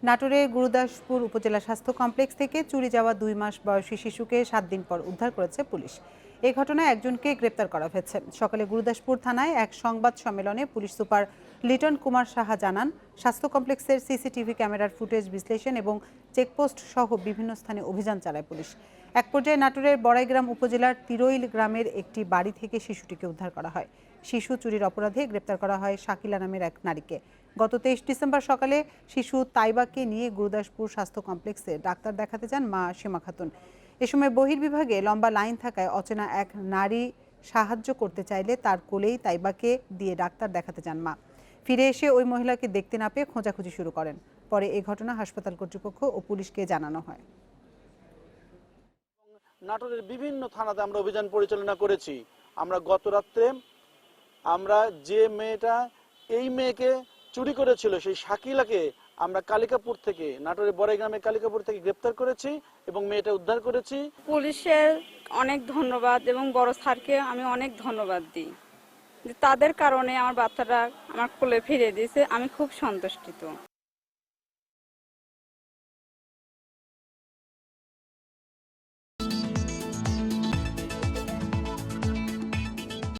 নাটোরে গুরুদাসপুর উপজেলা স্বাস্থ্য কমপ্লেক্স থেকে চুরি যাওয়া 2 মাস বয়সী শিশুকে 7 দিন পর উদ্ধার করেছে পুলিশ। এই ঘটনায় একজনকে গ্রেপ্তার করা হয়েছে। সকালে গুরুদাসপুর থানায় এক সংবাদ সম্মেলনে পুলিশ সুপার লিটন কুমার সাহা জানান, স্বাস্থ্য কমপ্লেক্সের সিসিটিভি ক্যামেরার ফুটেজ বিশ্লেষণ এবং চেকপোস্ট সহ বিভিন্ন স্থানে অভিযান চালায় পুলিশ। এক পর্যায়ে নাটোরের বড়াইগ্রাম উপজেলার তিরৈল গ্রামের একটি বাড়ি থেকে শিশুটিকে উদ্ধার করা হয়। শিশু চুরির অপরাধে গ্রেপ্তার করা হয় শাকিলা নামের এক নারীকে। গত 23 ডিসেম্বর সকালে শিশু তাইবাকে নিয়ে গুরুদাসপুর স্বাস্থ্য কমপ্লেক্সে ডাক্তার দেখাতে যান মা সীমা খাতুন। এ সময় বহির্বিভাগে লম্বা লাইন থাকায় অচেনা এক নারী সাহায্য করতে চাইলে তার কোলেই তাইবাকে দিয়ে ডাক্তার দেখাতে যান মা। ফিরে এসে ওই মহিলাকে দেখতে না পেয়ে খোঁজাখুঁজি শুরু করেন। পরে এই ঘটনা হাসপাতাল কর্তৃপক্ষ ও পুলিশকে জানানো হয়। নাটোরের বিভিন্ন থানাতে আমরা অভিযান পরিচালনা করেছি। আমরা গত রাত্রে যে মেয়েটা এই মেয়েকে চুরি করেছিল সেই শাকিলাকে আমরা কালিকাপুর থেকে, নাটোরের বড়াইগ্রামের কালিকাপুর থেকে গ্রেপ্তার করেছি এবং মেয়েটা উদ্ধার করেছি। পুলিশের অনেক ধন্যবাদ এবং বড় স্যারকে আমি অনেক ধন্যবাদ দিই যে তাদের কারণে আমার বাচ্চাটা আমার কোলে ফিরে দিয়েছে। আমি খুব সন্তুষ্ট।